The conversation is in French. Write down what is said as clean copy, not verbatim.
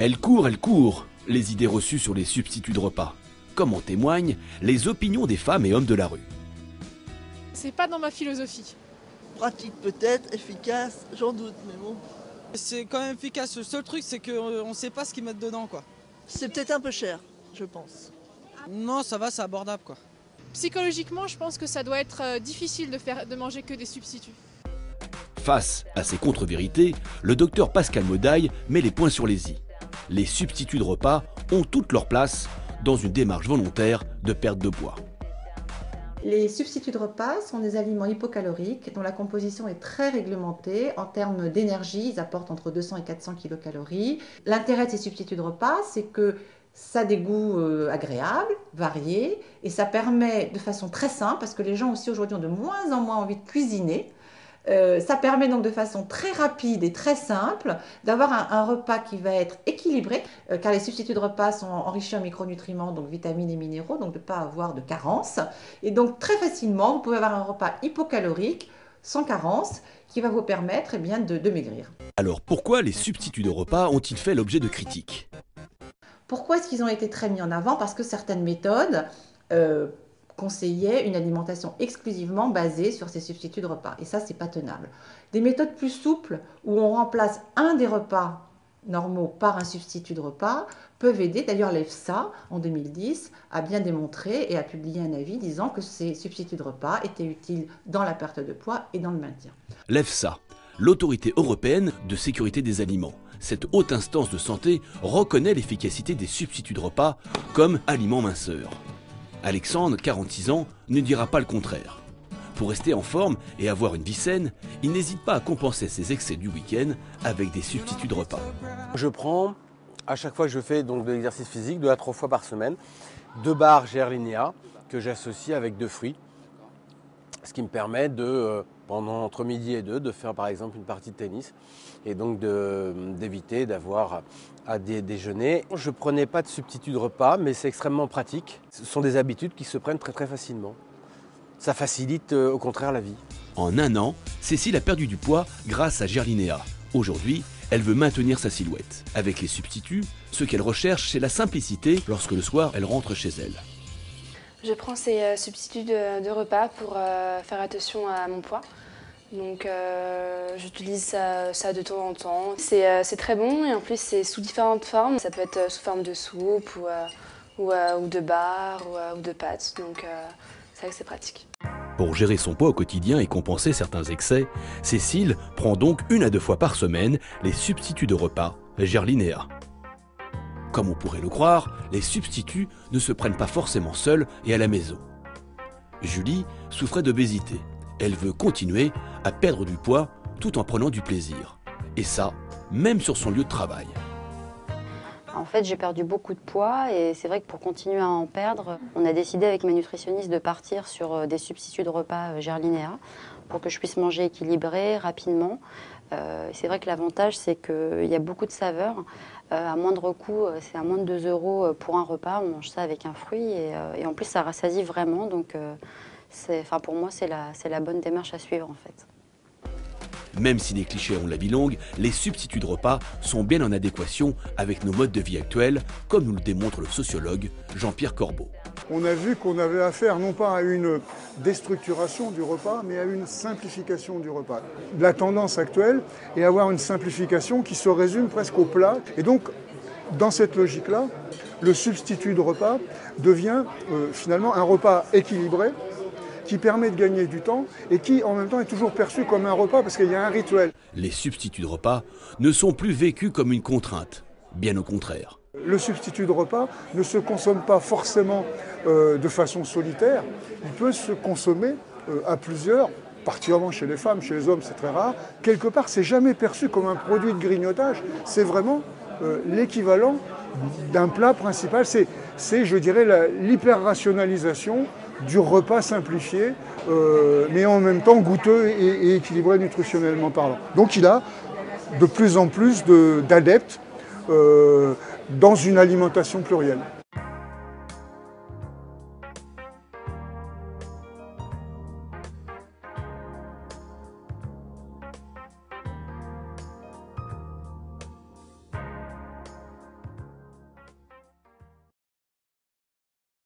Elles courent, les idées reçues sur les substituts de repas, comme en témoignent les opinions des femmes et hommes de la rue. C'est pas dans ma philosophie. Pratique peut-être, efficace, j'en doute, mais bon. C'est quand même efficace. Le seul truc, c'est qu'on ne sait pas ce qu'ils mettent dedans, quoi. C'est peut-être un peu cher, je pense. Non, ça va, c'est abordable, quoi. Psychologiquement, je pense que ça doit être difficile de manger que des substituts. Face à ces contre-vérités, le docteur Pascal Modaille met les points sur les i. Les substituts de repas ont toute leur place dans une démarche volontaire de perte de poids. Les substituts de repas sont des aliments hypocaloriques dont la composition est très réglementée. En termes d'énergie, ils apportent entre 200 et 400 kilocalories. L'intérêt de ces substituts de repas, c'est que ça a des goûts agréables, variés, et ça permet de façon très simple, parce que les gens aussi aujourd'hui ont de moins en moins envie de cuisiner, ça permet donc de façon très rapide et très simple d'avoir un repas qui va être équilibré, car les substituts de repas sont enrichis en micronutriments, donc vitamines et minéraux, donc de ne pas avoir de carence. Et donc très facilement, vous pouvez avoir un repas hypocalorique, sans carence, qui va vous permettre de maigrir. Alors pourquoi les substituts de repas ont-ils fait l'objet de critiques ? Pourquoi est-ce qu'ils ont été très mis en avant? Parce que certaines méthodes conseillaient une alimentation exclusivement basée sur ces substituts de repas. Et ça, c'est pas tenable. Des méthodes plus souples, où on remplace un des repas normaux par un substitut de repas, peuvent aider. D'ailleurs, l'EFSA, en 2010, a bien démontré et a publié un avis disant que ces substituts de repas étaient utiles dans la perte de poids et dans le maintien. L'EFSA, l'Autorité européenne de sécurité des aliments. Cette haute instance de santé reconnaît l'efficacité des substituts de repas comme aliments minceurs. Alexandre, 46 ans, ne dira pas le contraire. Pour rester en forme et avoir une vie saine, il n'hésite pas à compenser ses excès du week-end avec des substituts de repas. Je prends, à chaque fois que je fais donc de l'exercice physique, 2 à 3 fois par semaine, 2 barres Gerlinéa que j'associe avec 2 fruits. Ce qui me permet pendant entre midi et 2, de faire par exemple une partie de tennis et donc d'éviter d'avoir à déjeuner. Je ne prenais pas de substitut de repas, mais c'est extrêmement pratique. Ce sont des habitudes qui se prennent très très facilement. Ça facilite au contraire la vie. En un an, Cécile a perdu du poids grâce à Gerlinéa. Aujourd'hui, elle veut maintenir sa silhouette. Avec les substituts, ce qu'elle recherche, c'est la simplicité lorsque le soir, elle rentre chez elle. Je prends ces substituts de repas pour faire attention à mon poids. Donc j'utilise ça de temps en temps. C'est très bon et en plus c'est sous différentes formes. Ça peut être sous forme de soupe ou de bar ou de pâtes. Donc c'est vrai que c'est pratique. Pour gérer son poids au quotidien et compenser certains excès, Cécile prend donc 1 à 2 fois par semaine les substituts de repas Gerlinéa. Comme on pourrait le croire, les substituts ne se prennent pas forcément seuls et à la maison. Julie souffrait d'obésité. Elle veut continuer à perdre du poids tout en prenant du plaisir. Et ça, même sur son lieu de travail. En fait, j'ai perdu beaucoup de poids et c'est vrai que pour continuer à en perdre, on a décidé avec ma nutritionniste de partir sur des substituts de repas Gerlinéa pour que je puisse manger équilibré, rapidement. C'est vrai que l'avantage, c'est qu'il y a beaucoup de saveurs. À moindre coût, c'est à moins de 2 € pour un repas. On mange ça avec un fruit et en plus, ça rassasie vraiment. Donc, pour moi, c'est la bonne démarche à suivre, en fait. Même si les clichés ont la vie longue, les substituts de repas sont bien en adéquation avec nos modes de vie actuels, comme nous le démontre le sociologue Jean-Pierre Corbeau. On a vu qu'on avait affaire non pas à une déstructuration du repas, mais à une simplification du repas. La tendance actuelle est à avoir une simplification qui se résume presque au plat. Et donc, dans cette logique-là, le substitut de repas devient finalement un repas équilibré, qui permet de gagner du temps et qui en même temps est toujours perçu comme un repas parce qu'il y a un rituel. Les substituts de repas ne sont plus vécus comme une contrainte, bien au contraire. Le substitut de repas ne se consomme pas forcément de façon solitaire, il peut se consommer à plusieurs, particulièrement chez les femmes, chez les hommes c'est très rare. Quelque part c'est jamais perçu comme un produit de grignotage, c'est vraiment l'équivalent d'un plat principal, c'est je dirais l'hyper-rationalisation du repas simplifié, mais en même temps goûteux et équilibré nutritionnellement parlant. Donc il a de plus en plus d'adeptes dans une alimentation plurielle.